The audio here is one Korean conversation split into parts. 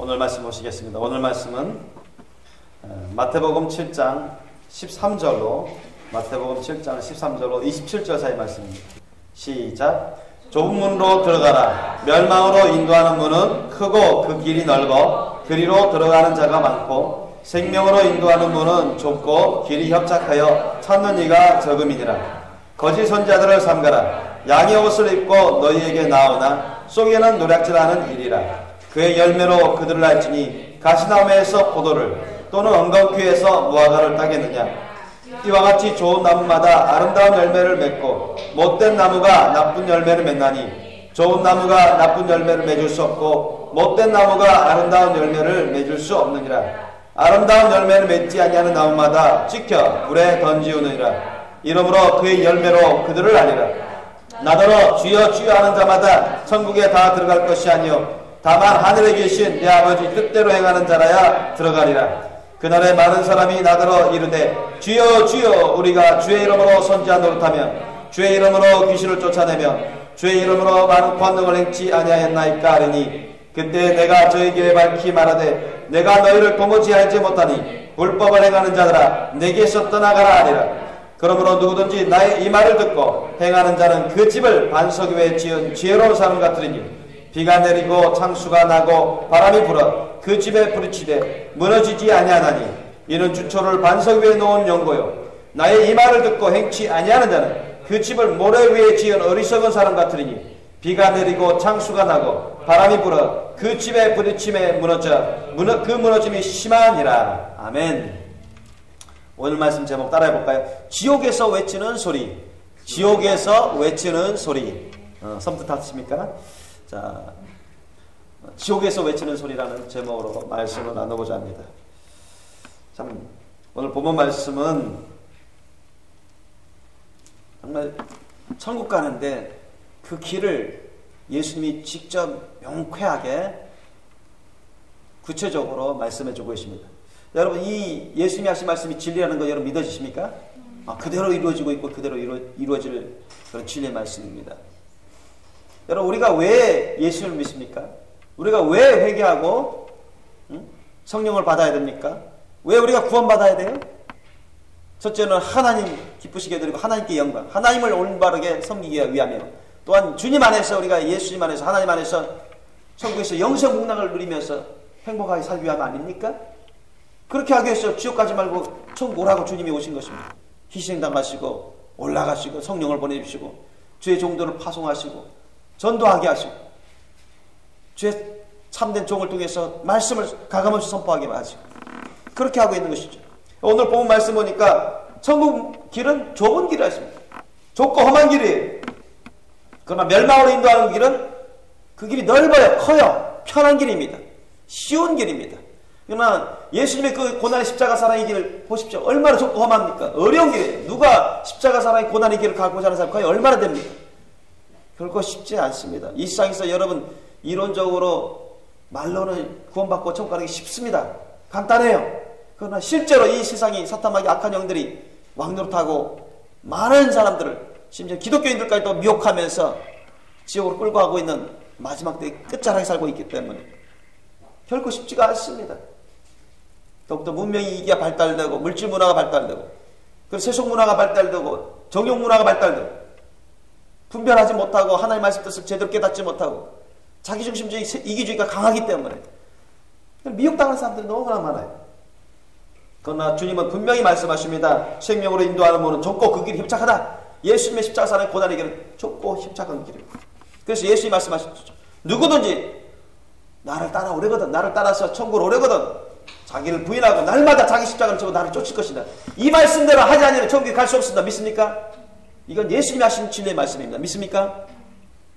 오늘 말씀 보시겠습니다. 오늘 말씀은 마태복음 7장 13절로 마태복음 7장 13절로 27절 사이 말씀입니다. 시작. 좁은 문으로 들어가라. 멸망으로 인도하는 문은 크고 그 길이 넓어 그리로 들어가는 자가 많고 생명으로 인도하는 문은 좁고 길이 협착하여 찾는 이가 적음이니라. 거짓 선자들을 삼가라. 양의 옷을 입고 너희에게 나오나 속에는 노략질하는 일이라. 그의 열매로 그들을 알지니 가시나무에서 포도를 또는 엉겅퀴에서 무화과를 따겠느냐. 이와 같이 좋은 나무마다 아름다운 열매를 맺고 못된 나무가 나쁜 열매를 맺나니 좋은 나무가 나쁜 열매를 맺을 수 없고 못된 나무가 아름다운 열매를 맺을 수 없느니라. 아름다운 열매를 맺지 아니하는 나무마다 찍혀 불에 던지우느니라. 이러므로 그의 열매로 그들을 알리라. 나더러 주여 주여 하는 자마다 천국에 다 들어갈 것이 아니요 다만 하늘에 계신 내 아버지 뜻대로 행하는 자라야 들어가리라. 그날에 많은 사람이 나더러 이르되 주여 주여 우리가 주의 이름으로 선지자 노릇하며 주의 이름으로 귀신을 쫓아내며 주의 이름으로 많은 권능을 행치 아니하였나이까 하리니 그때 내가 저에게 밝히 말하되 내가 너희를 도무지 알지 못하니 불법을 행하는 자들아 내게서 떠나가라 하리라. 그러므로 누구든지 나의 이 말을 듣고 행하는 자는 그 집을 반석 위에 지은 지혜로운 사람 같으리니 비가 내리고 창수가 나고 바람이 불어 그 집에 부딪히되 무너지지 아니하나니 이는 주초를 반석 위에 놓은 연고요. 나의 이 말을 듣고 행치 아니하는 자는 그 집을 모래 위에 지은 어리석은 사람 같으리니 비가 내리고 창수가 나고 바람이 불어 그 집에 부딪힘에 그 무너짐이 심하니라. 아멘. 오늘 말씀 제목 따라해 볼까요? 지옥에서 외치는 소리. 지옥에서 외치는 소리. 섬뜩하십니까? 자, 지옥에서 외치는 소리라는 제목으로 말씀을 나누고자 합니다. 참, 오늘 본문 말씀은 정말 천국 가는데 그 길을 예수님이 직접 명쾌하게 구체적으로 말씀해 주고 계십니다. 여러분, 이 예수님이 하신 말씀이 진리라는 거 여러분 믿어지십니까? 그대로 이루어지고 있고 그대로 이루어질 그런 진리의 말씀입니다. 여러분, 우리가 왜 예수를 믿습니까? 우리가 왜 회개하고 성령을 받아야 됩니까? 왜 우리가 구원받아야 돼요? 첫째는 하나님 기쁘시게 드리고 하나님께 영광, 하나님을 올바르게 섬기기 위하며 또한 주님 안에서 우리가 예수님 안에서 하나님 안에서 천국에서 영생 복락을 누리면서 행복하게 살기 위함 아닙니까? 그렇게 하기 위해서 지옥 가지 말고 천국 오라고 주님이 오신 것입니다. 희생당하시고 올라가시고 성령을 보내주시고 주의 종들을 파송하시고 전도하게 하시고 주의 참된 종을 통해서 말씀을 가감없이 선포하게 하시고 그렇게 하고 있는 것이죠. 오늘 본문 말씀 보니까 천국 길은 좁은 길이라 했습니다. 좁고 험한 길이에요. 그러나 멸망으로 인도하는 길은 그 길이 넓어요. 커요. 편한 길입니다. 쉬운 길입니다. 그러나 예수님의 그 고난의 십자가 사랑의 길을 보십시오. 얼마나 좁고 험합니까? 어려운 길이에요. 누가 십자가 사랑의 고난의 길을 가고자 하는 사람이 과연 얼마나 됩니까? 결코 쉽지 않습니다. 이 세상에서 여러분 이론적으로 말로는 구원받고 천국 가는 게 쉽습니다. 간단해요. 그러나 실제로 이 세상이 사탄마귀 악한 영들이 왕노릇하고 많은 사람들을 심지어 기독교인들까지도 미혹하면서 지옥으로 끌고 가고 있는 마지막 때의 끝자락에 살고 있기 때문에 결코 쉽지가 않습니다. 더욱더 문명이 이게 발달되고 물질 문화가 발달되고 그리고 세속 문화가 발달되고 정욕 문화가 발달되고 분별하지 못하고 하나님의 말씀 뜻을 제대로 깨닫지 못하고 자기중심주의 이기주의가 강하기 때문에 미혹당하는 사람들이 너무나 많아요. 그러나 주님은 분명히 말씀하십니다. 생명으로 인도하는 문은 좁고 그 길이 협착하다. 예수님의 십자가 사랑의 고난의 길은 좁고 협착한 길입니다. 그래서 예수님이 말씀하셨죠. 누구든지 나를 따라오려거든 나를 따라서 천국으로 오려거든 자기를 부인하고 날마다 자기 십자가를 지고 나를 쫓을 것이다. 이 말씀대로 하지 않으면 천국에 갈 수 없습니다. 믿습니까? 이건 예수님이 하신 진리의 말씀입니다. 믿습니까?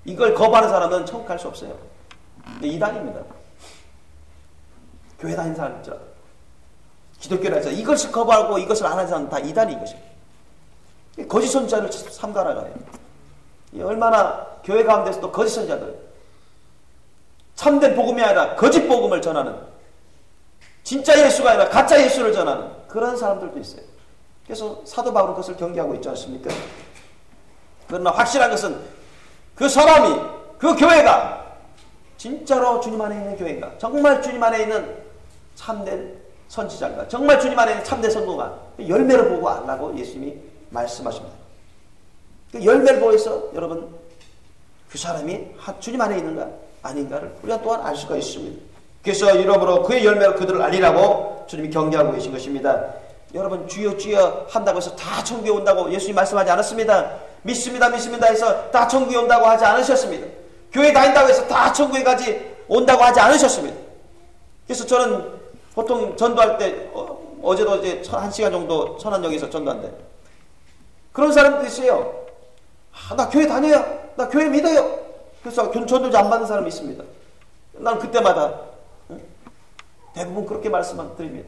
이걸 거부하는 사람은 천국 갈 수 없어요. 근데 이단입니다. 교회 다니는 사람이죠. 기독교를 해서 이것을 거부하고 이것을 안 하는 사람은 다 이단인 것입니다. 거짓 선지자를 삼가라가요. 얼마나 교회 가운데서도 거짓 선지자들 참된 복음이 아니라 거짓 복음을 전하는 진짜 예수가 아니라 가짜 예수를 전하는 그런 사람들도 있어요. 그래서 사도 바울은 그것을 경계하고 있지 않습니까? 그러나 확실한 것은 그 사람이 그 교회가 진짜로 주님 안에 있는 교회인가? 정말 주님 안에 있는 참된 선지자인가? 정말 주님 안에 있는 참된 성도가? 열매를 보고 알라고 예수님이 말씀하십니다. 그 열매를 보여서 여러분 그 사람이 주님 안에 있는가 아닌가를 우리가 또한 알 수가 있습니다. 그래서 이러므로 그의 열매로 그들을 알리라고 주님이 경계하고 계신 것입니다. 여러분 주여 주여 한다고 해서 다 천국에 온다고 예수님 말씀하지 않았습니다. 믿습니다 믿습니다 해서 다 천국에 온다고 하지 않으셨습니다. 교회 다닌다고 해서 다 천국에까지 온다고 하지 않으셨습니다. 그래서 저는 보통 전도할 때 어제도 이제 1시간 정도 천안역에서 전도한대. 그런 사람도 있어요. 나 교회 다녀요. 나 교회 믿어요. 그래서 전도지 안 받는 사람이 있습니다. 난 그때마다 대부분 그렇게 말씀만 드립니다.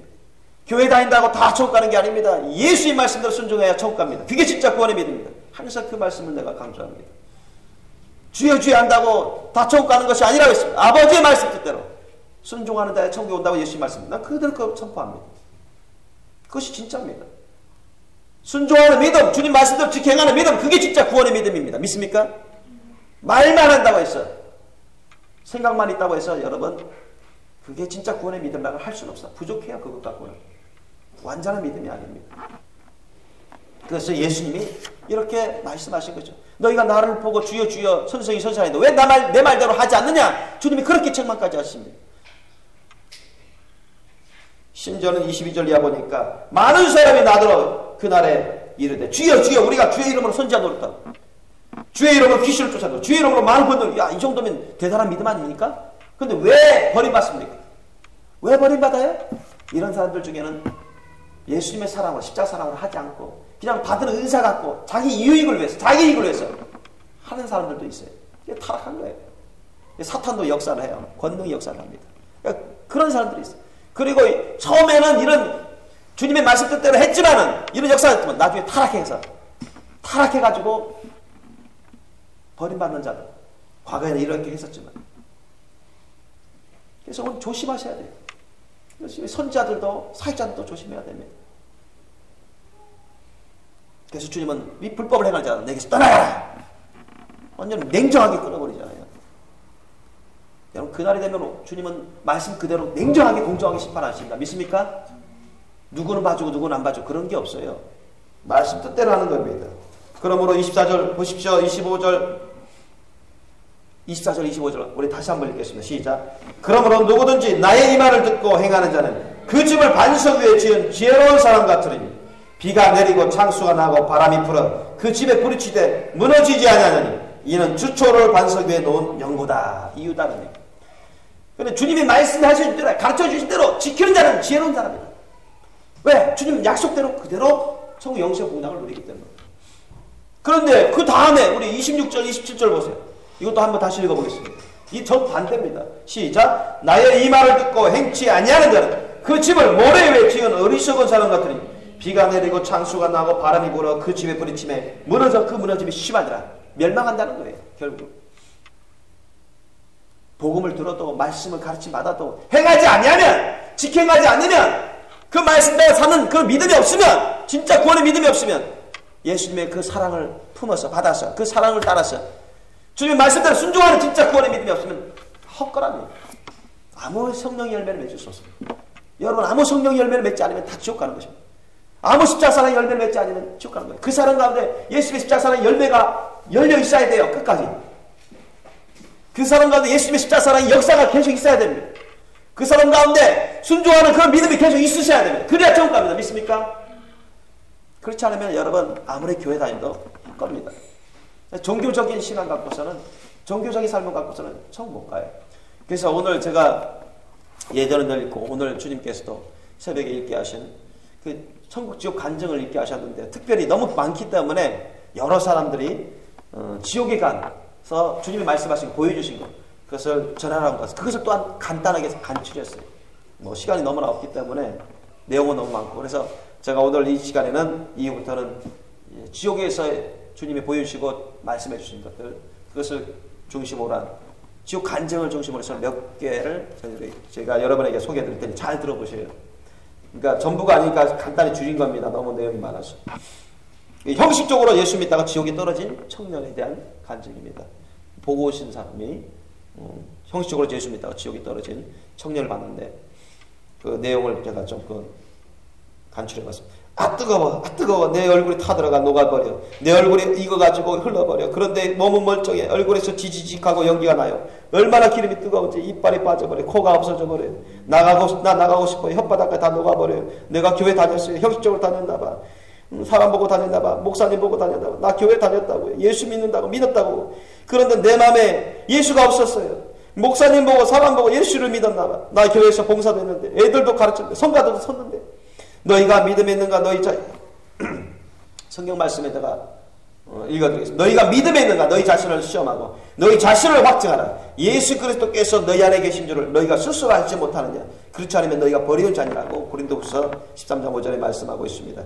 교회 다닌다고 다 천국 가는 게 아닙니다. 예수님 말씀대로 순종해야 천국 갑니다. 그게 진짜 구원의 믿음입니다. 항상 그 말씀을 내가 강조합니다. 주여 주여 한다고 다 천국 가는 것이 아니라고 했습니다. 아버지의 말씀 뜻대로 순종하는 자에 천국에 온다고 예수님 말씀입니다. 난 그대로 선포합니다. 그것이 진짜입니다. 순종하는 믿음, 주님 말씀대로 지켜행하는 믿음, 그게 진짜 구원의 믿음입니다. 믿습니까? 말만 한다고 해서, 생각만 있다고 해서 여러분 그게 진짜 구원의 믿음이라고 할 수는 없어. 부족해요. 그것 갖고는. 완전한 믿음이 아닙니다. 그래서 예수님이 이렇게 말씀하신 거죠. 너희가 나를 보고 주여 주여 선생이 선생인데 왜 내 말대로 하지 않느냐? 주님이 그렇게 책망까지 하십니다. 심지어는 22절 이하 보니까 많은 사람이 나더러 그날에 이르되 주여 주여 우리가 주의 이름으로 선지자 노릇하고 주의 이름으로 귀신을 쫓아도 주의 이름으로 많은 권능, 야, 이 정도면 대단한 믿음 아닙니까? 근데 왜 버림받습니까? 왜 버림받아요? 이런 사람들 중에는 예수님의 사랑을 십자가 사랑을 하지 않고 그냥 받은 은사 갖고 자기 유익을 위해서 자기 이익을 위해서 하는 사람들도 있어요. 이게 타락한 거예요. 사탄도 역사를 해요. 권능이 역사를 합니다. 그러니까 그런 사람들이 있어요. 그리고 처음에는 이런 주님의 말씀 뜻대로 했지만은 이런 역사가 있지만 나중에 타락해가지고 버림받는 자들. 과거에는 이렇게 했었지만. 그래서 오늘 조심하셔야 돼요. 선지자들도 사역자들도 조심해야 됩니다. 그래서 주님은 이 불법을 행할 자는 내게서 떠나라! 완전 냉정하게 끊어버리잖아요. 여러분 그날이 되면 주님은 말씀 그대로 냉정하게 공정하게 심판하십니다. 믿습니까? 누구는 봐주고 누구는 안 봐주고 그런 게 없어요. 말씀 뜻대로 하는 겁니다. 그러므로 24절 보십시오. 24절 25절 우리 다시 한번 읽겠습니다. 시작. 그러므로 누구든지 나의 이 말을 듣고 행하는 자는 그 집을 반석 위에 지은 지혜로운 사람 같으니 비가 내리고 창수가 나고 바람이 불어 그 집에 부딪히되 무너지지 아니하느니 이는 주초를 반석 위에 놓은 연고다. 이유다는. 그런데 주님이 말씀하신 대로 가르쳐 주신 대로 지키는 자는 지혜로운 사람이다. 왜? 주님 약속대로 그대로 천국 영생 공장을 누리기 때문에. 그런데 그 다음에 우리 26절 27절 보세요. 이것도 한번 다시 읽어보겠습니다. 이 정반대입니다. 시작. 나의 이 말을 듣고 행치 아니하는 자는 그 집을 모래 위에 지은 어리석은 사람 같으니 비가 내리고 창수가 나고 바람이 불어 그 집에 부딪힘에 무너져 그 무너짐이 심하더라. 멸망한다는 거예요. 결국 복음을 들어도 말씀을 가르침 받아도 행하지 아니하면 직행하지 않으면 그 말씀대로 사는 그 믿음이 없으면 진짜 구원의 믿음이 없으면 예수님의 그 사랑을 품어서 받아서 그 사랑을 따라서 주님의 말씀대로 순종하는 진짜 구원의 믿음이 없으면 헛거랍니다. 아무 성령의 열매를 맺을 수 없습니다. 여러분 아무 성령의 열매를 맺지 않으면 다 지옥 가는 것입니다. 아무 십자가 사랑의 열매를 맺지 않으면 지옥 가는 거예요. 그 사랑 가운데 예수님의 십자가 사랑의 열매가 열려 있어야 돼요. 끝까지. 그 사람 가운데 예수님의 십자가 사랑의 역사가 계속 있어야 됩니다. 그 사람 가운데 순종하는 그런 믿음이 계속 있으셔야 됩니다. 그래야 천국 갑니다. 믿습니까? 그렇지 않으면 여러분 아무리 교회 다녀도 겁니다. 종교적인 신앙 갖고서는 종교적인 삶을 갖고서는 천국 못 가요. 그래서 오늘 제가 예전에 읽고 오늘 주님께서도 새벽에 읽게 하신 그 천국 지옥 간증을 읽게 하셨는데 특별히 너무 많기 때문에 여러 사람들이 지옥에 가서 주님이 말씀하신 거 보여주신 거 그것을 전하라고 가서 그것을 또한 간단하게 간추렸어요. 뭐 시간이 너무나 없기 때문에 내용은 너무 많고 그래서 제가 오늘 이 시간에는 이후부터는 지옥에서 주님이 보여주시고 말씀해 주신 것들 그것을 중심으로 한 지옥 간증을 중심으로 해서 몇 개를 제가 여러분에게 소개해 드릴 테니 잘 들어보세요. 그러니까 전부가 아니니까 간단히 줄인 겁니다. 너무 내용이 많아서. 형식적으로 예수 믿다가 지옥에 떨어진 청년에 대한 간증입니다. 보고 오신 사람이 형식적으로 예수 믿다가 지옥에 떨어진 청년을 봤는데 그 내용을 제가 좀 간추려봤습니다. 아 뜨거워, 아 뜨거워. 내 얼굴이 타들어가 녹아버려. 내 얼굴이 익어가지고 흘러버려. 그런데 몸은 멀쩡해. 얼굴에서 지지직하고 연기가 나요. 얼마나 기름이 뜨거운지 이빨이 빠져버려. 코가 없어져 버려요. 나 나가고 싶어요. 혓바닥까지 다 녹아버려요. 내가 교회 다녔어요. 형식적으로 다녔나봐. 사람 보고 다녔나봐. 목사님 보고 다녔나봐. 나 교회 다녔다고요. 예수 믿는다고 믿었다고. 그런데 내 마음에 예수가 없었어요. 목사님 보고 사람 보고 예수를 믿었나봐. 나 교회에서 봉사도 했는데 애들도 가르쳤는데 성가대도 섰는데 너희가 믿음에 있는가? 성경 말씀에다가 읽어드리겠습니다. 너희가 믿음에 있는가? 너희 자신을 시험하고 너희 자신을 확증하라. 예수 그리스도께서 너희 안에 계신 줄을 너희가 스스로 알지 못하느냐? 그렇지 않으면 너희가 버리운 자니라고 고린도후서 13장 5절에 말씀하고 있습니다.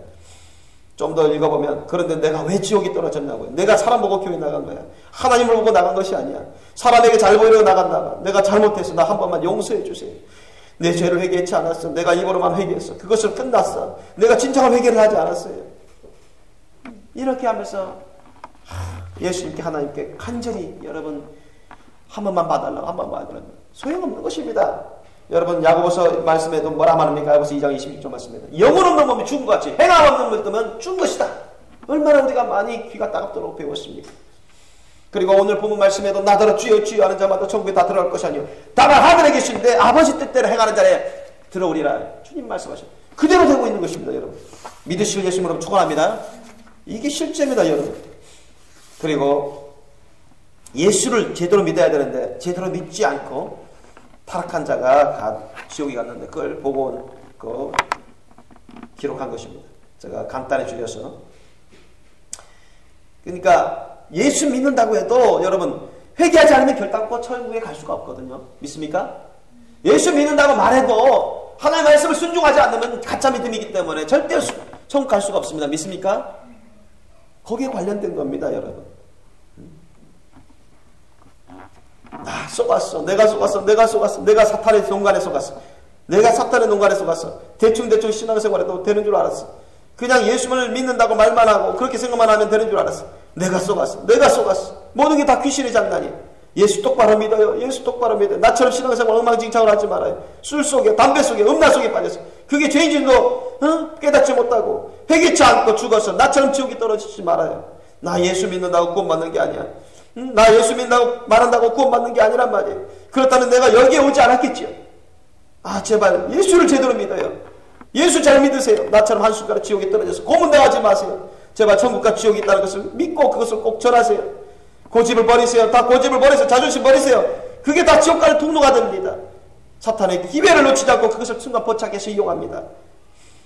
좀 더 읽어보면 그런데 내가 왜 지옥에 떨어졌냐고요. 내가 사람 보고 교회 나간 거야. 하나님을 보고 나간 것이 아니야. 사람에게 잘 보이려고 나갔나 봐. 내가 잘못해서 나 한 번만 용서해 주세요. 내 죄를 회개했지 않았어. 내가 입으로만 회개했어. 그것을 끝났어. 내가 진정한 회개를 하지 않았어요. 이렇게 하면서 예수님께 하나님께 간절히 여러분 한 번만 봐달라고 한 번만 봐달라고 소용없는 것입니다. 여러분 야고보서 말씀에도 뭐라 말합니까? 야고보서 2장 26절 말씀입니다. 영혼 없는 몸이 죽은 것 같이 행함 없는 믿음은 죽은 것이다. 얼마나 우리가 많이 귀가 따갑도록 배웠습니까? 그리고 오늘 본문 말씀에도 나더러 주여 주여 하는 자마다 천국에 다 들어갈 것이 아니요 다만 하늘에 계신 내 아버지 뜻대로 행하는 자에 들어오리라. 주님 말씀하셨어요. 그대로 되고 있는 것입니다. 여러분 믿으실 예수님으로 축원합니다. 이게 실제입니다. 여러분 그리고 예수를 제대로 믿어야 되는데 제대로 믿지 않고 타락한 자가 지옥에 갔는데 그걸 보고 기록한 것입니다. 제가 간단히 줄여서 그러니까 예수 믿는다고 해도 여러분 회개하지 않으면 결단코 천국에 갈 수가 없거든요. 믿습니까? 예수 믿는다고 말해도 하나님의 말씀을 순종하지 않으면 가짜 믿음이기 때문에 절대 천국 갈 수가 없습니다. 믿습니까? 거기에 관련된 겁니다. 여러분 나 속았어. 내가 속았어. 내가 속았어. 내가 사탄의 농간에 속았어. 내가 사탄의 농간에 속았어. 대충 신앙생활해도 되는 줄 알았어. 그냥 예수를 믿는다고 말만 하고 그렇게 생각만 하면 되는 줄 알았어. 내가 속았어. 내가 속았어. 모든 게 다 귀신의 장난이에요. 예수 똑바로 믿어요. 예수 똑바로 믿어요. 나처럼 신앙생활 엉망진창을 하지 말아요. 술 속에 담배 속에 음란 속에 빠졌어. 그게 죄인진도 깨닫지 못하고 회개치 않고 죽어서 나처럼 지옥에 떨어지지 말아요. 나 예수 믿는다고 구원받는 게 아니야. 나 예수 믿는다고 말한다고 구원받는 게 아니란 말이에요. 그렇다면 내가 여기에 오지 않았겠지요. 아 제발 예수를 제대로 믿어요. 예수 잘 믿으세요. 나처럼 한순간에 지옥에 떨어져서 고문당하지 마세요. 제발 천국과 지옥이 있다는 것을 믿고 그것을 꼭 전하세요. 고집을 버리세요. 다 고집을 버리세요. 자존심 버리세요. 그게 다 지옥까지 통로가 됩니다. 사탄의 기회를 놓치지 않고 그것을 순간 포착해서 이용합니다.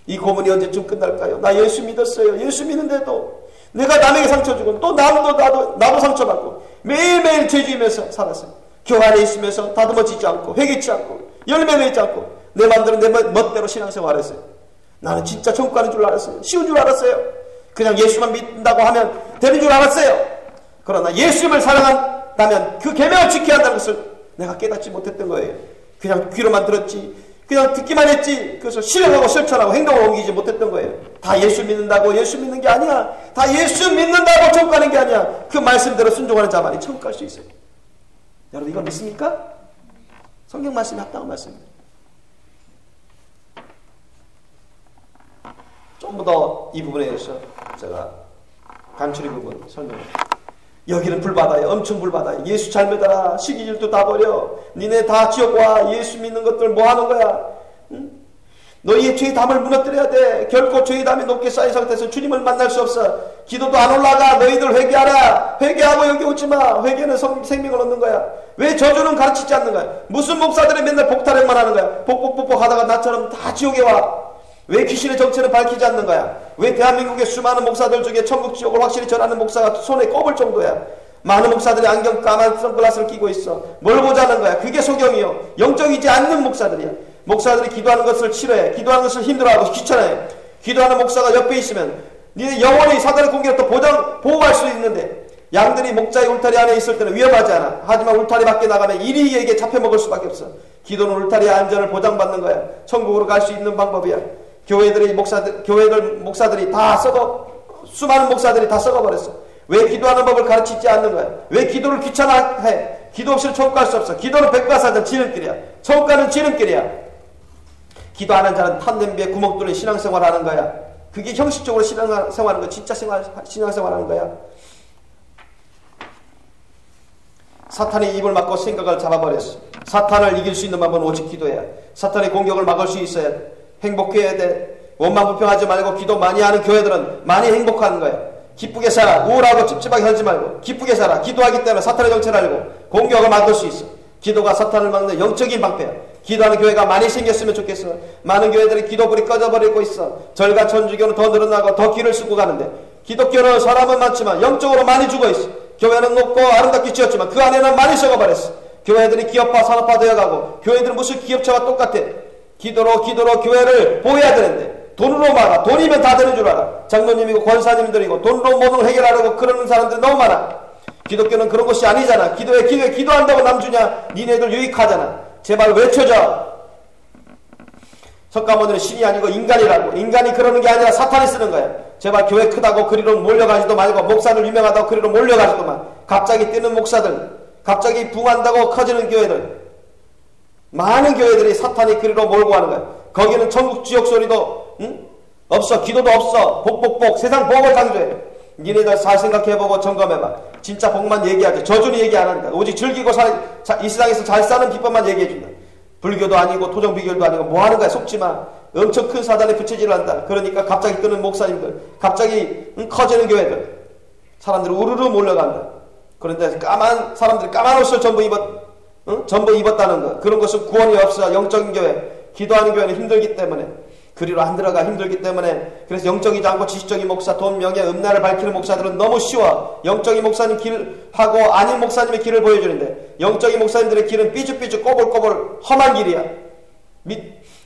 이 고문이 언제쯤 끝날까요? 나 예수 믿었어요. 예수 믿는데도 내가 남에게 상처 주고 또 나도 상처받고 매일매일 죄지으면서 살았어요. 교회 안에 있으면서 다듬어지지 않고 회개치 않고 열매 맺지 않고 내 마음대로 내 멋대로 신앙생활 했어요. 나는 진짜 천국 가는 줄 알았어요. 쉬운 줄 알았어요. 그냥 예수만 믿는다고 하면 되는 줄 알았어요. 그러나 예수님을 사랑한다면 그 계명을 지켜야 한다는 것을 내가 깨닫지 못했던 거예요. 그냥 귀로만 들었지 그냥 듣기만 했지 그것을 실행하고 실천하고 행동을 옮기지 못했던 거예요. 다 예수 믿는다고 예수 믿는 게 아니야. 다 예수 믿는다고 천국 가는 게 아니야. 그 말씀대로 순종하는 자만이 천국 갈 수 있어요. 여러분 이거 믿습니까? 성경 말씀이 합당한 말씀입니다. 좀 더 이 부분에 대해서 제가 간추리 부분 설명합니다. 여기는 불바다야. 엄청 불바다야. 예수 잘 믿어라. 시기질도 다 버려. 니네 다 지옥 와. 예수 믿는 것들 뭐 하는 거야? 응? 너희의 죄의 담을 무너뜨려야 돼. 결코 죄의 담이 높게 쌓인 상태에서 주님을 만날 수 없어. 기도도 안 올라가. 너희들 회개하라. 회개하고 여기 오지 마. 회개는 생명을 얻는 거야. 왜 저주는 가르치지 않는 거야? 무슨 목사들이 맨날 복타령만 하는 거야? 복복복복 하다가 나처럼 다 지옥에 와. 왜 귀신의 정체를 밝히지 않는 거야? 왜 대한민국의 수많은 목사들 중에 천국 지옥을 확실히 전하는 목사가 손에 꼽을 정도야? 많은 목사들이 안경 까만 선글라스를 끼고 있어. 뭘 보자는 거야? 그게 소경이요. 영적이지 않는 목사들이야. 목사들이 기도하는 것을 싫어해. 기도하는 것을 힘들어하고 귀찮아해. 기도하는 목사가 옆에 있으면 니네 영원히 사단의 공격부터 보호할 수 있는데 양들이 목자의 울타리 안에 있을 때는 위험하지 않아. 하지만 울타리 밖에 나가면 이리에게 잡혀먹을 수밖에 없어. 기도는 울타리의 안전을 보장받는 거야. 천국으로 갈 수 있는 방법이야. 교회들 목사들이 다 수많은 목사들이 다 썩어버렸어. 왜 기도하는 법을 가르치지 않는 거야? 왜 기도를 귀찮아해? 기도 없이는 천국 갈 수 없어. 기도는 백과사전 지름길이야. 천국 가는 지름길이야. 기도하는 자는 탄 냄비에 구멍 뚫린 신앙생활하는 거야. 그게 형식적으로 신앙생활하는 거, 진짜 신앙생활하는 거야. 사탄이 입을 막고 생각을 잡아버렸어. 사탄을 이길 수 있는 방법은 오직 기도야. 사탄의 공격을 막을 수 있어야 돼. 행복해야 돼. 원망 불평하지 말고 기도 많이 하는 교회들은 많이 행복한 거야. 기쁘게 살아. 우울하고 찝찝하게 살지 말고 기쁘게 살아. 기도하기 때문에 사탄의 정체를 알고 공격을 막을 수 있어. 기도가 사탄을 막는 영적인 방패야. 기도하는 교회가 많이 생겼으면 좋겠어. 많은 교회들이 기도불이 꺼져버리고 있어. 절과 천주교는 더 늘어나고 더 길을 쓰고 가는데, 기독교는 사람은 많지만 영적으로 많이 죽어있어. 교회는 높고 아름답게 지었지만 그 안에는 많이 썩어버렸어. 교회들이 기업화 산업화 되어가고, 교회들은 무슨 기업체와 똑같아. 기도로 교회를 보호해야 되는데 돈으로 막아. 돈이면 다 되는 줄 알아. 장로님이고 권사님들이고 돈으로 모든 걸 해결하려고 그러는 사람들이 너무 많아. 기독교는 그런 것이 아니잖아. 기도한다고 남 주냐? 니네들 유익하잖아. 제발 외쳐줘. 석가모니는 신이 아니고 인간이라고. 인간이 그러는 게 아니라 사탄이 쓰는 거야. 제발 교회 크다고 그리로 몰려가지도 말고, 목사들 유명하다고 그리로 몰려가지도 마. 갑자기 뛰는 목사들, 갑자기 붕한다고 커지는 교회들, 많은 교회들이 사탄이 그리로 몰고 가는 거야. 거기는 천국 지옥 소리도 없어. 기도도 없어. 복 세상 복을 강조해. 니네들 잘 생각해보고 점검해봐. 진짜 복만 얘기하지. 저주는 얘기 안 한다. 오직 즐기고 이 세상에서 잘 사는 비법만 얘기해준다. 불교도 아니고 토종비결도 아니고 뭐 하는 거야. 속지마. 엄청 큰 사단에 부채질을 한다. 그러니까 갑자기 뜨는 목사님들, 갑자기 커지는 교회들, 사람들이 우르르 몰려간다. 그런데 사람들이 까만 옷을 전부 입었다는 거, 그런 것은 구원이 없어. 영적인 교회, 기도하는 교회는 힘들기 때문에, 그리로 안 들어가. 힘들기 때문에. 그래서 영적이지 않고 지식적인 목사, 돈, 명예, 음란을 밝히는 목사들은 너무 쉬워. 영적인 목사님 길하고 아닌 목사님의 길을 보여주는데, 영적인 목사님들의 길은 삐죽삐죽 꼬불꼬불 험한 길이야.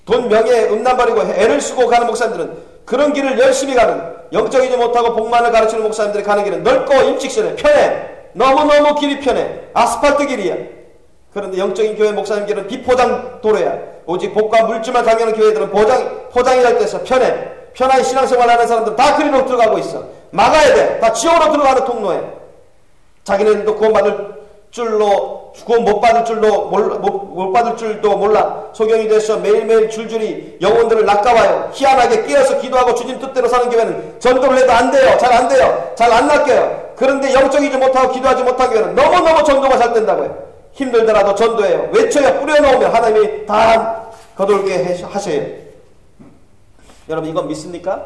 돈, 명예, 음란 버리고 애를 쓰고 가는 목사님들은 그런 길을 열심히 가는, 영적이지 못하고 복만을 가르치는 목사님들이 가는 길은 넓고 일직선해. 편해. 너무너무 길이 편해. 아스팔트 길이야. 그런데 영적인 교회 목사님 길은 비포장 도로야. 오직 복과 물질만 강요하는 교회들은 포장이 잘 돼서 편해. 편하게 신앙생활 하는 사람들은 다 그리로 들어가고 있어. 막아야 돼. 다 지옥으로 들어가는 통로에. 자기네들도 구원 못 받을 줄도 몰라. 소경이 돼서 매일매일 줄줄이 영혼들을 낚아와요. 희한하게 끼어서 기도하고 주님 뜻대로 사는 교회는 전도를 해도 안 돼요. 잘 안 돼요. 잘 안 낚여요. 그런데 영적이지 못하고 기도하지 못한 교회는 너무너무 전도가 잘 된다고요. 힘들더라도 전도해요. 외쳐야 뿌려놓으면 하나님이 다 거돌게 하셔요. 여러분, 이건 믿습니까?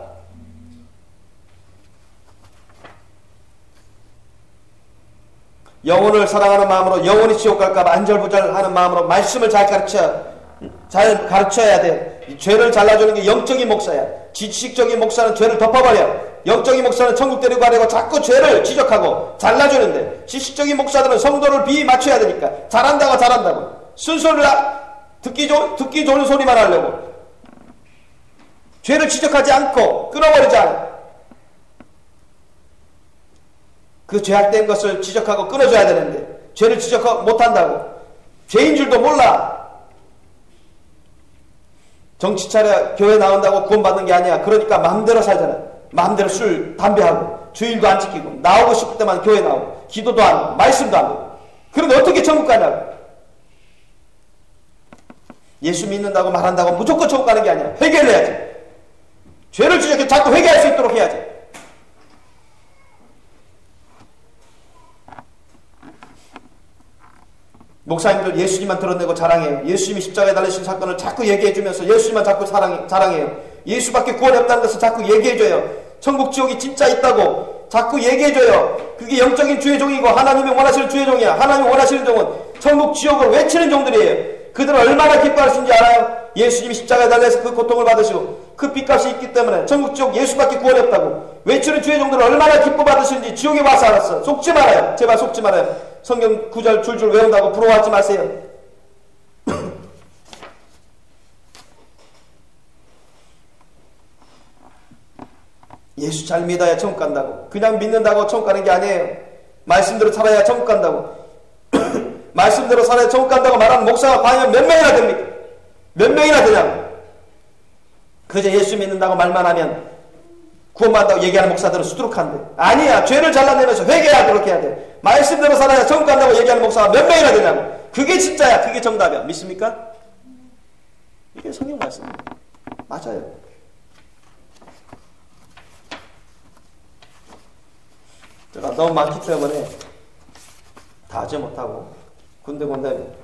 영혼을 사랑하는 마음으로, 영혼이 지옥 갈까봐 안절부절하는 마음으로 말씀을 잘 가르쳐야 돼. 죄를 잘라주는 게 영적인 목사야. 지식적인 목사는 죄를 덮어버려. 영적인 목사는 천국 데리고 가려고 자꾸 죄를 지적하고 잘라주는데, 지식적인 목사들은 성도를 비맞춰야 되니까 잘한다고 순서를 듣기 좋은 소리만 하려고 죄를 지적하지 않고 끊어버리지 않아. 그 죄악된 것을 지적하고 끊어줘야 되는데 죄를 지적 못한다고. 죄인 줄도 몰라. 정치 차려 교회 나온다고 구원받는 게 아니야. 그러니까 마음대로 살잖아. 마음대로 술, 담배하고 주일도 안 지키고 나오고 싶을 때만 교회 나오고 기도도 안 하고 말씀도 안 하고. 그런데 어떻게 천국 가냐고. 예수 믿는다고 말한다고 무조건 천국 가는 게 아니야. 회개를 해야지. 죄를 지적해 자꾸 회개할 수 있도록 해야지. 목사님들 예수님만 드러내고 자랑해요. 예수님이 십자가에 달리신 사건을 자꾸 얘기해주면서 예수님만 자꾸 자랑해요. 예수밖에 구원이 없다는 것을 자꾸 얘기해줘요. 천국 지옥이 진짜 있다고 자꾸 얘기해줘요. 그게 영적인 주의 종이고 하나님이 원하시는 주의 종이야. 하나님이 원하시는 종은 천국 지옥을 외치는 종들이에요. 그들은 얼마나 기뻐하시는지 알아요? 예수님이 십자가에 달려서 그 고통을 받으시고 그 빚값이 있기 때문에 천국 지옥 예수밖에 구원이 없다고 외치는 주의 종들은 얼마나 기뻐 받으시는지 지옥에 와서 알았어. 속지 말아요. 제발 속지 말아요. 성경 구절 줄줄 외운다고 부러워하지 마세요. 예수 잘 믿어야 천국 간다고. 그냥 믿는다고 천국 가는 게 아니에요. 말씀대로 살아야 천국 간다고. 말씀대로 살아야 천국 간다고 말하는 목사가 과연 몇 명이나 됩니까? 몇 명이나 되냐고. 그저 예수 믿는다고 말만 하면 구원받는다고 얘기하는 목사들은 수두룩한데, 아니야, 죄를 잘라내면서 회개하도록 해야 돼. 말씀대로 살아야 천국 간다고 얘기하는 목사가 몇 명이나 되냐고. 그게 진짜야. 그게 정답이야. 믿습니까? 이게 성경 말씀이에요. 맞아요. 제가 너무 많기 때문에 다 하지 못하고 군데군데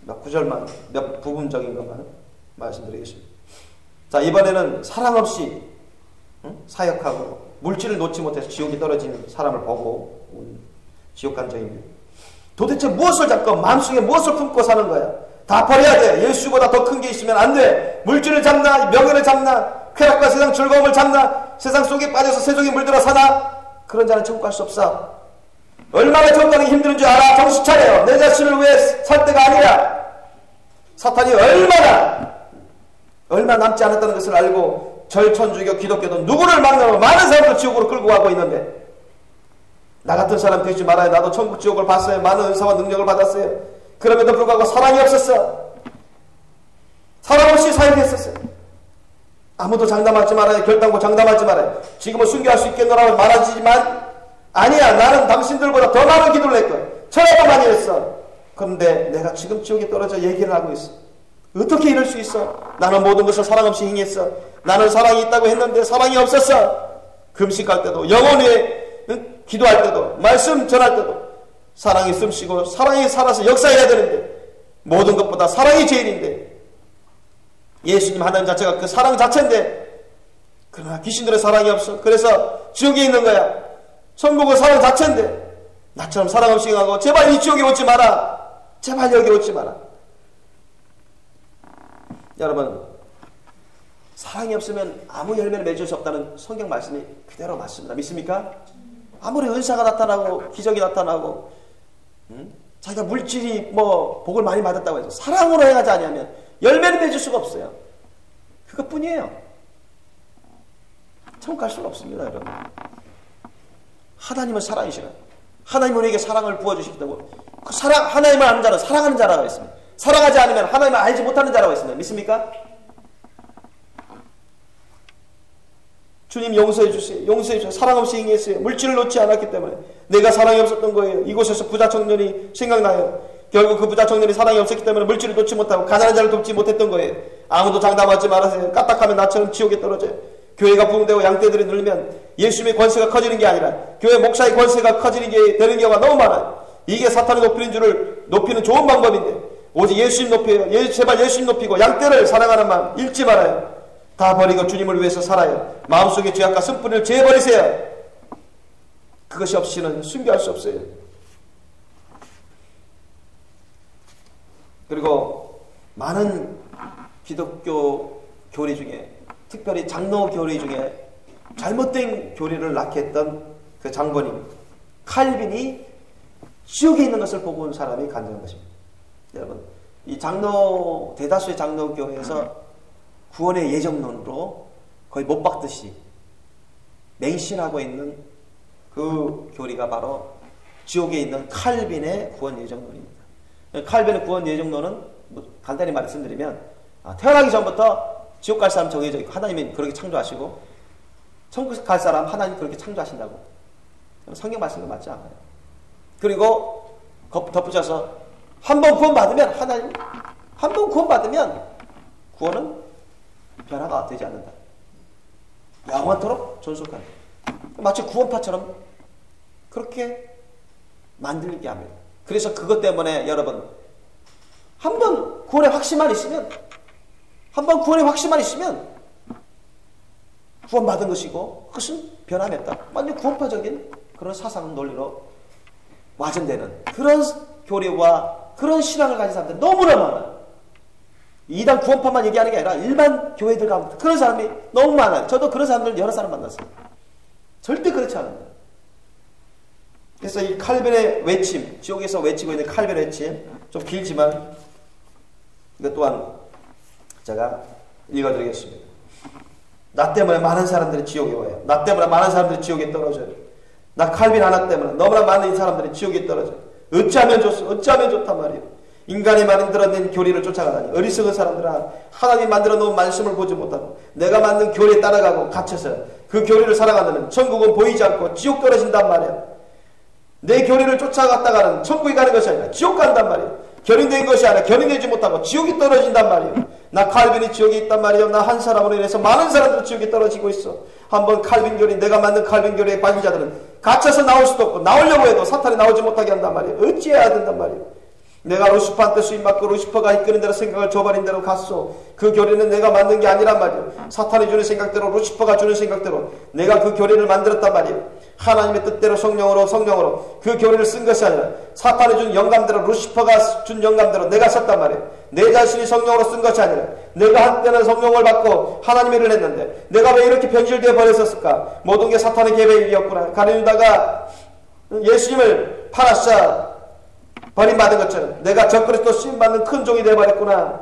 몇 구절만, 몇 부분적인 것만 말씀드리겠습니다. 자, 이번에는 사랑 없이 사역하고 물질을 놓지 못해서 지옥에 떨어지는 사람을 보고 온 지옥 간증입니다. 도대체 무엇을 잡고 마음속에 무엇을 품고 사는 거야? 다 버려야 돼. 예수보다 더 큰 게 있으면 안 돼. 물질을 잡나, 명예를 잡나, 쾌락과 세상 즐거움을 잡나, 세상 속에 빠져서 세속에 물들어 사나, 그런 자는 천국 갈 수 없어. 얼마나 천국 가는 게 힘든 줄 알아? 정신 차려요. 내 자신을 위해 살 때가 아니라. 사탄이 얼마 남지 않았다는 것을 알고 절천주교, 기독교도 누구를 만나면 많은 사람들 지옥으로 끌고 가고 있는데, 나 같은 사람 되지 말아요. 나도 천국 지옥을 봤어요. 많은 은사와 능력을 받았어요. 그럼에도 불구하고 사랑이 없었어. 사랑 없이 사역했었어요. 아무도 장담하지 말아요. 결단코 장담하지 말아요. 지금은 순교할 수 있겠노라고 말하지만, 아니야, 나는 당신들보다 더 많은 기도를 했고 철학도 많이 했어. 그런데 내가 지금 지옥에 떨어져 얘기를 하고 있어. 어떻게 이럴 수 있어? 나는 모든 것을 사랑 없이 행했어. 나는 사랑이 있다고 했는데 사랑이 없었어. 금식할 때도, 영혼에 기도할 때도, 말씀 전할 때도 사랑이 숨쉬고 사랑이 살아서 역사해야 되는데, 모든 것보다 사랑이 제일인데, 예수님 하나님 자체가 그 사랑 자체인데, 그러나 귀신들의 사랑이 없어. 그래서 지옥에 있는 거야. 천국은 사랑 자체인데 나처럼 사랑 없이 행하고 제발 이 지옥에 오지 마라. 제발 여기 오지 마라. 여러분, 사랑이 없으면 아무 열매를 맺을 수 없다는 성경 말씀이 그대로 맞습니다. 믿습니까? 아무리 은사가 나타나고 기적이 나타나고 자기가 물질이 복을 많이 받았다고 해서 사랑으로 행하지 않으면 열매를 맺을 수가 없어요. 그것뿐이에요. 천국 갈 수가 없습니다, 여러분. 하나님은 사랑이시라. 하나님은 우리에게 사랑을 부어주시기 때문에 그 사랑, 하나님을 아는 자는 사랑하는 자라고 했습니다. 사랑하지 않으면 하나님을 알지 못하는 자라고 했습니다. 믿습니까? 주님 용서해 주세요. 용서해 주세요. 사랑 없이 행했어요. 물질을 놓지 않았기 때문에 내가 사랑이 없었던 거예요. 이곳에서 부자 청년이 생각나요. 결국 그 부자 청년이 사랑이 없었기 때문에 물질을 놓지 못하고 가난한 자를 돕지 못했던 거예요. 아무도 장담하지 말아세요. 까딱하면 나처럼 지옥에 떨어져요. 교회가 부흥되고 양떼들이 늘면 예수님의 권세가 커지는 게 아니라 교회 목사의 권세가 커지는 게 되는 경우가 너무 많아요. 이게 사탄이 높이는 줄을 높이는 좋은 방법인데, 오직 예수님 높여요. 제발 예수님 높이고 양떼를 사랑하는 마음 잃지 말아요. 다 버리고 주님을 위해서 살아요. 마음속에 죄악과 쓴뿌리를 제어버리세요. 그것이 없이는 순교할 수 없어요. 그리고 많은 기독교 교리 중에, 특별히 장로 교리 중에 잘못된 교리를 낳게 했던 그 장본인 칼빈이 지옥에 있는 것을 보고 온 사람이 간증한 것입니다. 여러분, 이 장로, 대다수의 장로 교회에서 구원의 예정론으로 거의 못 박듯이 맹신하고 있는 그 교리가 바로 지옥에 있는 칼빈의 구원 예정론입니다. 칼빈의 구원 예정론은 간단히 말씀드리면, 태어나기 전부터 지옥 갈 사람 정해져 있고 하나님이 그렇게 창조하시고 천국 갈 사람 하나님 그렇게 창조하신다고. 성경 말씀이 맞지 않아요. 그리고 덧붙여서 한 번 구원받으면, 하나님 한 번 구원받으면 구원은 변화가 되지 않는다. 영원토록 존속한다. 마치 구원파처럼 그렇게 만들게 합니다. 그래서 그것 때문에 여러분, 한 번 구원의 확신만 있으면, 구원받은 것이고 그것은 변함이 없다. 완전 구원파적인 그런 사상 논리로 와전되는 그런 교리와 그런 신앙을 가진 사람들이 너무나 많아요. 이단 구원파만 얘기하는 게 아니라 일반 교회들 가운데 그런 사람이 너무 많아요. 저도 그런 사람들 여러 사람 만났어요. 절대 그렇지 않습니다. 그래서 이 칼빈의 외침, 지옥에서 외치고 있는 칼빈의 외침, 좀 길지만 이것 또한 제가 읽어드리겠습니다. 나 때문에 많은 사람들이 지옥에 와요. 나 때문에 많은 사람들이 지옥에 떨어져요. 나 칼빈 하나 때문에 너무나 많은 사람들이 지옥에 떨어져요. 어찌하면 좋소? 어찌하면 좋단 말이에요. 인간이 만들어낸 교리를 쫓아가다니 어리석은 사람들아, 하나님이 만들어 놓은 말씀을 보지 못하고 내가 만든 교리에 따라가고 갇혀서 그 교리를 살아가는 천국은 보이지 않고 지옥 떨어진단 말이야. 내 교리를 쫓아갔다가는 천국에 가는 것이 아니라 지옥 간단 말이야. 견인된 것이 아니라 견인되지 못하고 지옥이 떨어진단 말이에요. 나 칼빈이 지옥에 있단 말이에요. 나 한 사람으로 인해서 많은 사람들이 지옥에 떨어지고 있어. 한번 칼빈 교리, 내가 만든 칼빈 교리에 빠진 자들은 갇혀서 나올 수도 없고 나오려고 해도 사탄이 나오지 못하게 한단 말이에요. 어찌해야 된단 말이에요. 내가 루시퍼한테 수임받고 루시퍼가 이끄는 대로 생각을 줘버린 대로 갔어. 그 교리는 내가 만든 게 아니란 말이에요. 사탄이 주는 생각대로, 루시퍼가 주는 생각대로 내가 그 교리를 만들었단 말이에요. 하나님의 뜻대로 성령으로 그 교리를 쓴 것이 아니라 사탄이 준 영감대로, 루시퍼가 준 영감대로 내가 썼단 말이에요. 내 자신이 성령으로 쓴 것이 아니라 내가 한때는 성령을 받고 하나님의 일을 했는데 내가 왜 이렇게 변질되어 버렸었을까? 모든 게 사탄의 계획의 일이었구나. 가룟유다가 예수님을 팔아서 버림받은 것처럼 내가 적그리스도 쓰임받는 큰 종이 되어버렸구나.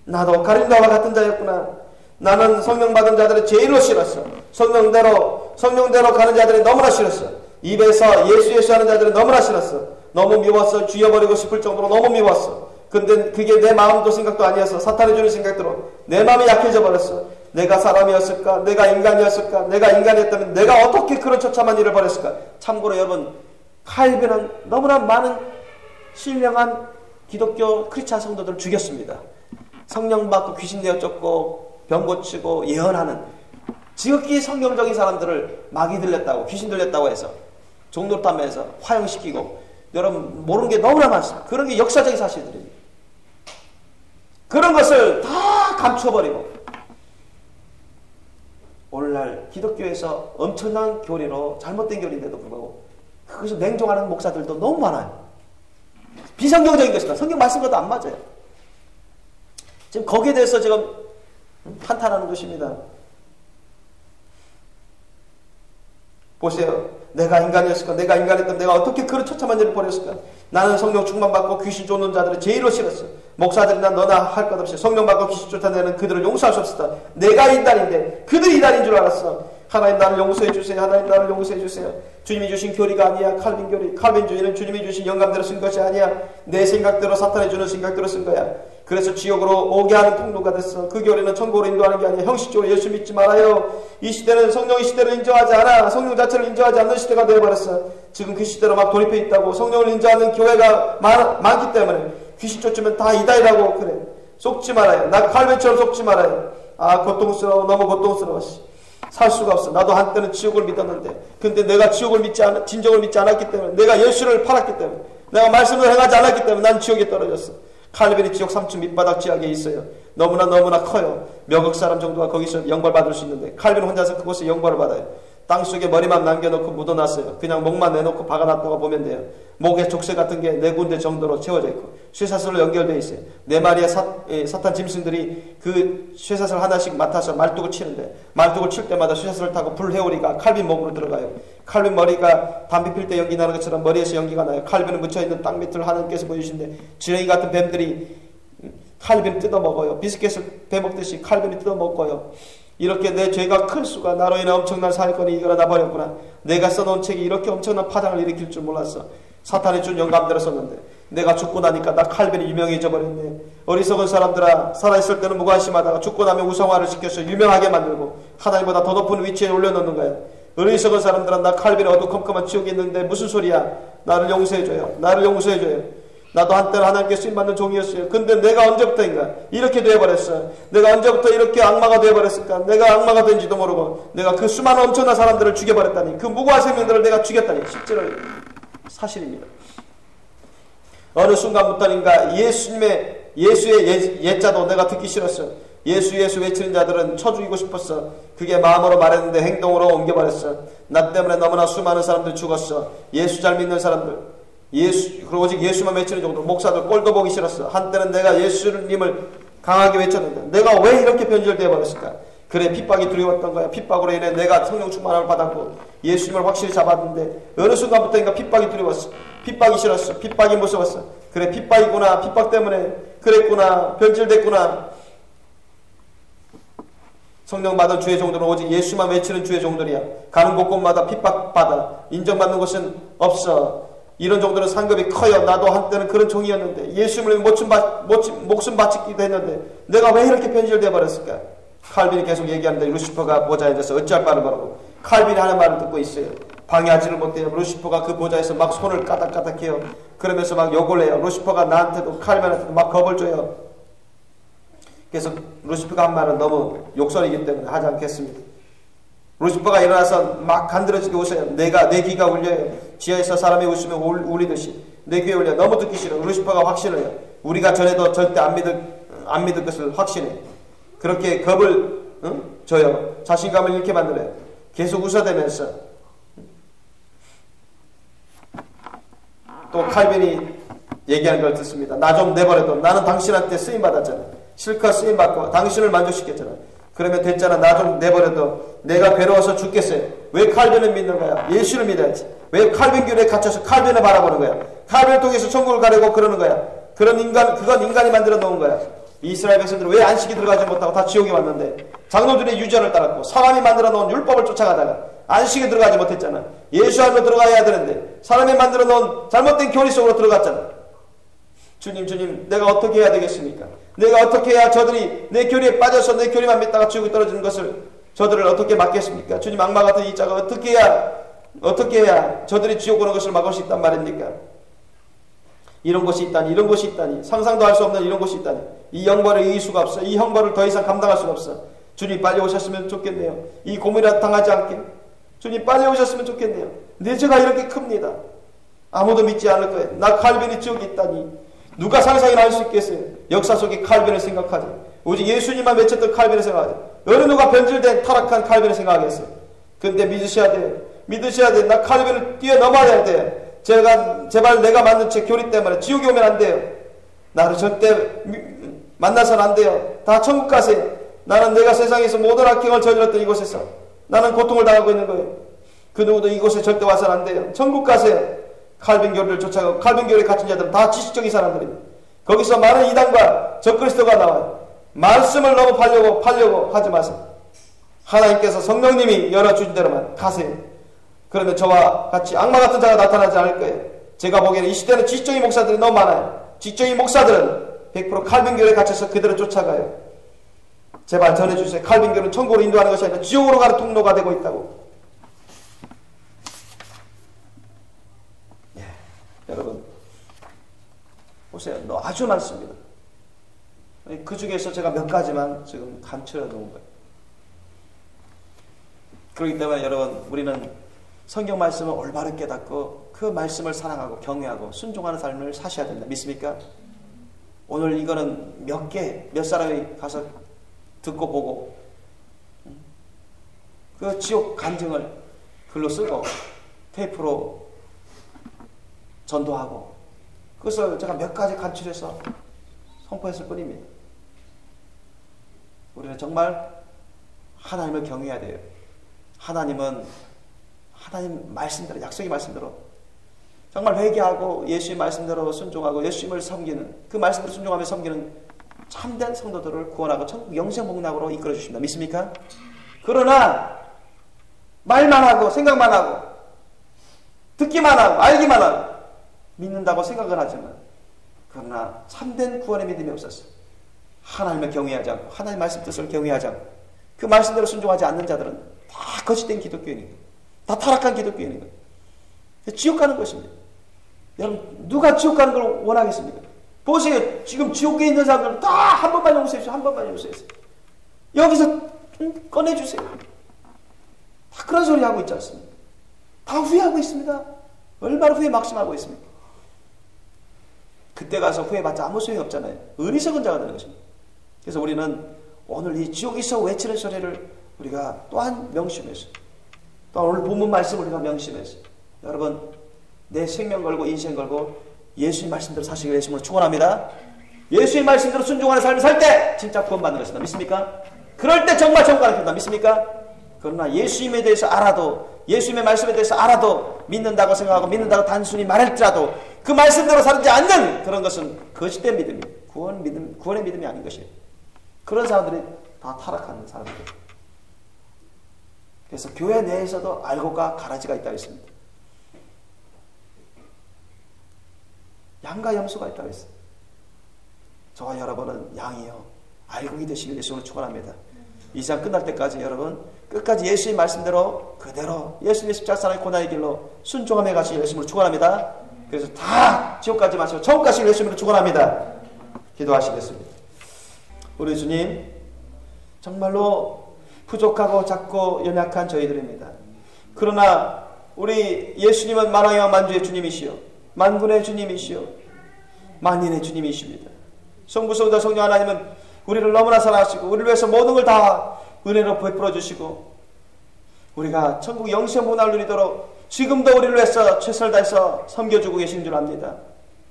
나도 가룟유다와 같은 자였구나. 나는 성령 받은 자들을 제일로 싫었어. 성령대로 가는 자들이 너무나 싫었어. 입에서 예수 하는 자들은 너무나 싫었어. 너무 미웠어. 죽여버리고 싶을 정도로 너무 미웠어. 근데 그게 내 마음도 생각도 아니었어. 사탄이 주는 생각대로 내 마음이 약해져 버렸어. 내가 사람이었을까? 내가 인간이었을까? 내가 인간이었다면 내가 어떻게 그런 처참한 일을 벌였을까? 참고로 여러분, 칼빈은 너무나 많은 신령한 기독교 크리스찬 성도들을 죽였습니다. 성령 받고 귀신 되어 쫓고 병 고치고 예언하는 지극히 성경적인 사람들을 마귀 들렸다고, 귀신 들렸다고 해서 종노릇하면서 화형시키고, 여러분 모르는 게 너무나 많습니다. 그런 게 역사적인 사실들입니다. 그런 것을 다 감춰버리고 오늘날 기독교에서 엄청난 교리로, 잘못된 교리인데도 불구하고 그것을 냉정하는 목사들도 너무 많아요. 비성경적인 것이다. 성경 말씀과도 안 맞아요. 지금 거기에 대해서 지금 한탄하는 것입니다. 보세요. 내가 인간이었을까? 내가 인간이었다면 내가 어떻게 그런 처참한 일을 벌였을까? 나는 성령 충만받고 귀신 쫓는 자들을 제일로 싫었어. 목사들이나 너나 할 것 없이 성령 받고 귀신 쫓아내는 그들을 용서할 수 없었다. 내가 이단인데 그들이 이단인 줄 알았어. 하나님 나를 용서해 주세요. 하나님 나를 용서해 주세요. 주님이 주신 교리가 아니야. 칼빈 교리. 칼빈주의는 주님이 주신 영감대로 쓴 것이 아니야. 내 생각대로, 사탄이 주는 생각대로 쓴 거야. 그래서 지옥으로 오게 하는 통로가 됐어. 그 교리는 천국으로 인도하는 게 아니야. 형식적으로 예수 믿지 말아요. 이 시대는 성령의 시대를 인정하지 않아. 성령 자체를 인정하지 않는 시대가 되어버렸어. 지금 그 시대로 막 돌입해 있다고. 성령을 인정하는 교회가 많기 때문에 귀신 쫓으면 다 이다이라고 그래. 속지 말아요. 나 칼빈처럼 속지 말아요. 아, 고통스러워. 너무 고통스러워. 살 수가 없어. 나도 한때는 지옥을 믿었는데, 근데 내가 진정을 믿지 않았기 때문에, 내가 예수를 팔았기 때문에, 내가 말씀을 행하지 않았기 때문에 난 지옥에 떨어졌어. 칼빈이 지옥 3층 밑바닥 지하에 있어요. 너무나 커요. 몇억 사람 정도가 거기서 영벌 받을 수 있는데 칼빈 혼자서 그곳에 영벌을 받아요. 땅속에 머리만 남겨놓고 묻어놨어요. 그냥 목만 내놓고 박아놨다고 보면 돼요. 목에 족쇄 같은 게 4군데 정도로 채워져 있고 쇠사슬로 연결되어 있어요. 4마리의 사탄 짐승들이 그 쇠사슬 하나씩 맡아서 말뚝을 치는데, 말뚝을 칠 때마다 쇠사슬을 타고 불회오리가 칼빈 목으로 들어가요. 칼빈 머리가 담배 필 때 연기 나는 것처럼 머리에서 연기가 나요. 칼빈은 묻혀있는 땅 밑을 하나님께서 보여주시는데 지렁이 같은 뱀들이 칼빈을 뜯어먹어요. 비스켓을 베먹듯이 칼빈이 뜯어먹어요. 이렇게 내 죄가 클 수가, 나로 인해 엄청난 사건이 일어나 버렸구나. 내가 써놓은 책이 이렇게 엄청난 파장을 일으킬 줄 몰랐어. 사탄이 준 영감대로 썼는데 내가 죽고 나니까 나 칼빈이 유명해져 버렸네. 어리석은 사람들아, 살아있을 때는 무관심하다가 죽고 나면 우상화를 시켜서 유명하게 만들고 하나님보다 더 높은 위치에 올려놓는 거야. 어리석은 사람들아, 나 칼빈이 어두컴컴한 지옥에 있는데 무슨 소리야. 나를 용서해줘요. 나를 용서해줘요. 나도 한때는 하나님께 쓰임받는 종이었어요. 근데 내가 언제부터인가 이렇게 되어버렸어. 내가 언제부터 이렇게 악마가 되어버렸을까. 내가 악마가 된지도 모르고 내가 그 수많은 엄청난 사람들을 죽여버렸다니, 그 무고한 생명들을 내가 죽였다니. 실제로 사실입니다. 어느 순간부터인가 예수의 예자도 내가 듣기 싫었어. 예수 외치는 자들은 쳐 죽이고 싶었어. 그게 마음으로 말했는데 행동으로 옮겨버렸어. 나 때문에 너무나 수많은 사람들이 죽었어. 예수 잘 믿는 사람들, 그리고 오직 예수만 외치는 정도, 목사들 꼴도 보기 싫었어. 한때는 내가 예수님을 강하게 외쳤는데 내가 왜 이렇게 변질되어 버렸을까? 그래, 핍박이 두려웠던 거야. 핍박으로 인해 내가 성령 충만함을 받았고 예수님을 확실히 잡았는데 어느 순간부터인가 핍박이 두려웠어. 핍박이 싫었어. 핍박이 무서웠어. 그래, 핍박이구나. 핍박 때문에 그랬구나. 변질됐구나. 성령 받은 주의 종들은 오직 예수만 외치는 주의 종들이야. 가는 곳곳마다 핍박받아. 인정받는 곳은 없어. 이런 정도는 상급이 커요. 나도 한때는 그런 종이었는데 예수님을 목숨 바치기도 했는데 내가 왜 이렇게 변질되어 버렸을까? 칼빈이 계속 얘기하는데 루시퍼가 보좌에 대해서 어찌할 바를 모르고 칼빈이 하는 말을 듣고 있어요. 방해하지를 못해요. 루시퍼가 그 보좌에서 막 손을 까닥까닥해요. 그러면서 막 욕을 해요. 루시퍼가 나한테도 칼빈한테도 막 겁을 줘요. 그래서 루시퍼가 한 말은 너무 욕설이기 때문에 하지 않겠습니다. 루시퍼가 일어나서 막 간드러지게 웃어요. 내 귀가 울려요. 지하에서 사람이 웃으면 울리듯이 내 귀에 울려. 너무 듣기 싫어. 루시퍼가 확신을 해요. 우리가 전에도 절대 안 믿을 것을 확신해. 그렇게 겁을 줘요. 자신감을 잃게 만들어요. 계속 웃어대면서 또 칼빈이 얘기하는 걸 듣습니다. 나 좀 내버려둬. 나는 당신한테 쓰임받았잖아. 실컷 쓰임받고 당신을 만족시켰잖아. 그러면 됐잖아. 나 좀 내버려둬. 내가 괴로워서 죽겠어요. 왜 칼빈을 믿는 거야? 예수를 믿어야지. 왜 칼빈교회에 갇혀서 칼빈을 바라보는 거야? 칼빈을 통해서 천국을 가려고 그러는 거야. 그건 인간이 만들어 놓은 거야. 이스라엘 백성들은 왜 안식이 들어가지 못하고 다 지옥에 왔는데 장로들의 유전을 따랐고 사람이 만들어 놓은 율법을 쫓아가다가 안식에 들어가지 못했잖아. 예수 안으로 들어가야 되는데 사람이 만들어 놓은 잘못된 교리 속으로 들어갔잖아. 주님 내가 어떻게 해야 되겠습니까? 내가 어떻게 해야 저들이 내 교리에 빠져서 내 교리만 믿다가 지옥에 떨어지는 것을 저들을 어떻게 막겠습니까? 주님, 악마 같은 이 자가 어떻게 해야 저들이 지옥 오는 것을 막을 수 있단 말입니까? 이런 곳이 있다니 상상도 할 수 없는 이런 곳이 있다니 이 형벌을 이길 수가 없어. 이 형벌을 더 이상 감당할 수가 없어. 주님 빨리 오셨으면 좋겠네요. 이 고문이라도 당하지 않게 주님 빨리 오셨으면 좋겠네요. 내 죄가 이렇게 큽니다. 아무도 믿지 않을 거예요. 나 칼빈이 지옥에 있다니 누가 상상이나 할 수 있겠어요? 역사 속에 칼빈을 생각하지. 오직 예수님만 외쳤던 칼빈을 생각하지. 어느 누가 변질된 타락한 칼빈을 생각하겠어요? 근데 믿으셔야 돼요. 나 칼빈을 뛰어넘어야 돼. 제발 내가 만든 제 교리 때문에 지옥에 오면 안 돼요. 나를 절대 만나서는 안 돼요. 다 천국 가세요. 나는 내가 세상에서 모든 악행을 저질렀던 이곳에서 나는 고통을 당하고 있는 거예요. 그 누구도 이곳에 절대 와서는 안 돼요. 천국 가세요. 칼빈 교리를 쫓아가고 칼빈 교리에 갇힌 자들은 다 지식적인 사람들입니다. 거기서 많은 이단과 적그리스도가 나와요. 말씀을 너무 팔려고 하지 마세요. 하나님께서 성령님이 열어주신 대로만 가세요. 그러면 저와 같이 악마 같은 자가 나타나지 않을 거예요. 제가 보기에는 이 시대는 지식적인 목사들이 너무 많아요. 지식적인 목사들은 100% 칼빈 교리에 갇혀서 그대로 쫓아가요. 제발 전해주세요. 칼빈 교리는 천국으로 인도하는 것이 아니라 지옥으로 가는 통로가 되고 있다고. 여러분 보세요. 아주 많습니다. 그 중에서 제가 몇 가지만 지금 간추려 놓은 거예요. 그렇기 때문에 여러분 우리는 성경 말씀을 올바르게 깨닫고 그 말씀을 사랑하고 경외하고 순종하는 삶을 사셔야 된다. 믿습니까? 오늘 이거는 몇 사람이 가서 듣고 보고 그 지옥 간증을 글로 쓰고 테이프로 전도하고 그것을 제가 몇 가지 간추려서 선포했을 뿐입니다. 우리는 정말 하나님을 경외해야 돼요. 하나님은 하나님 말씀대로, 약속의 말씀대로 정말 회개하고 예수의 말씀대로 순종하고 예수님을 섬기는, 그 말씀대로 순종하며 섬기는 참된 성도들을 구원하고 천국 영생 복락으로 이끌어 주십니다. 믿습니까? 그러나 말만 하고 생각만 하고 듣기만 하고 알기만 하고 믿는다고 생각은 하지만 그러나 참된 구원의 믿음이 없었어. 하나님을 경외하지 않고 하나님 말씀 뜻을 경외하지 않고 그 말씀대로 순종하지 않는 자들은 다 거짓된 기독교인인 거예요. 다 타락한 기독교인인 거예요. 지옥 가는 것입니다. 여러분 누가 지옥 가는 걸 원하겠습니까? 보세요. 지금 지옥에 있는 사람들 다 한 번만 용서해주세요. 한 번만 용서해주세요. 여기서 꺼내주세요. 다 그런 소리 하고 있지 않습니까? 다 후회하고 있습니다. 얼마나 후회 막심하고 있습니까? 그때 가서 후회받자 아무 소용이 없잖아요. 어리석은 자가 되는 것입니다. 그래서 우리는 오늘 이 지옥에서 외치는 소리를 우리가 또한 명심해서 또 오늘 본문 말씀을 우리가 명심해서 여러분 내 생명 걸고 인생 걸고 예수의 말씀대로 사시기를 예수님으로 축원합니다. 예수의 말씀대로 순종하는 삶을 살 때 진짜 구원받는 것이다. 믿습니까? 그럴 때 정말 천국을 간다. 믿습니까? 그러나 예수님에 대해서 알아도 예수님의 말씀에 대해서 알아도 믿는다고 생각하고 믿는다고 단순히 말할지라도 그 말씀대로 살지 않는 그런 것은 거짓된 믿음이에요. 구원의 믿음이 아닌 것이에요. 그런 사람들이 다 타락하는 사람들. 그래서 교회 내에서도 알고가 가라지가 있다고 했습니다. 양과 염소가 있다고 했어요. 저와 여러분은 양이요 알곡이 되시길 예수님을 축원합니다. 이 시간 끝날 때까지 여러분 끝까지 예수의 말씀대로 그대로 예수님의 십자가의 고난의 길로 순종하며 가시 예수님을 축원합니다. 그래서 다 지옥 가지 마시고 천국 가시길 예수님을 축원합니다. 기도하시겠습니다. 우리 주님, 정말로 부족하고 작고 연약한 저희들입니다. 그러나 우리 예수님은 만왕의 만주의 주님이시요 만군의 주님이시요 만인의 주님이십니다. 성부, 성자, 성령 하나님은 우리를 너무나 사랑하시고 우리를 위해서 모든 걸 다 은혜로 베풀어 주시고 우리가 천국 영생 문화를 누리도록 지금도 우리를 위해서 최선을 다해서 섬겨주고 계신 줄 압니다.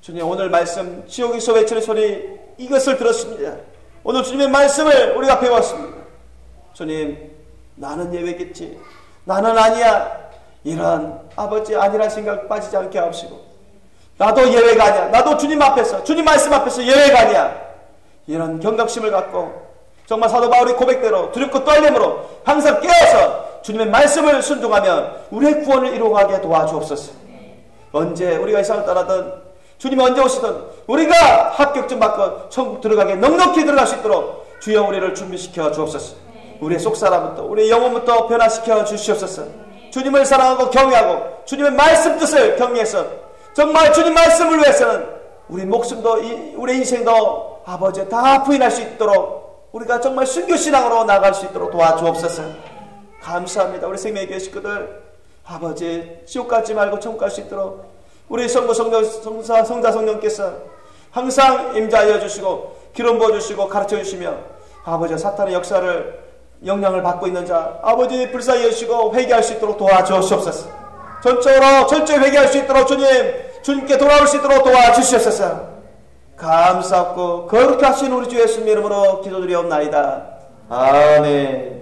주님, 오늘 말씀 지옥에서 외치는 소리 이것을 들었습니다. 오늘 주님의 말씀을 우리가 배웠습니다. 주님, 나는 예외겠지, 나는 아니야, 이런 아버지 아니란 생각 빠지지 않게 하옵시고 나도 예외가 아니야, 나도 주님 앞에서 주님 말씀 앞에서 예외가 아니야, 이런 경각심을 갖고 정말 사도 바울의 고백대로 두렵고 떨림으로 항상 깨어서 주님의 말씀을 순종하며 우리의 구원을 이루어가게 도와주옵소서. 언제 우리가 이 세상을 떠나든 주님이 언제 오시든 우리가 합격점 받고 천국 들어가게 넉넉히 들어갈 수 있도록 주여 우리를 준비시켜 주옵소서. 우리의 속사람부터 우리의 영혼부터 변화시켜 주시옵소서. 주님을 사랑하고 경외하고 주님의 말씀 뜻을 경외해서 정말 주님 말씀을 위해서는 우리 목숨도 우리 인생도 아버지 다 부인할 수 있도록 우리가 정말 순교신앙으로 나갈 수 있도록 도와주옵소서. 감사합니다. 우리 생명의 교회 식구들 아버지 지옥 가지 말고 천국 갈 수 있도록 우리 성부 성자 성령께서 항상 임자하여 주시고 기름 부어주시고 가르쳐 주시며 아버지 사탄의 역사를 영향을 받고 있는 자 아버지 불쌍히 여주시고 회개할 수 있도록 도와주옵소서. 전적으로 철저히 회개할 수 있도록 주님께 돌아올 수 있도록 도와주시옵소서. 감사하고 거룩하신 우리 주 예수님 이름으로 기도드리옵나이다. 아멘.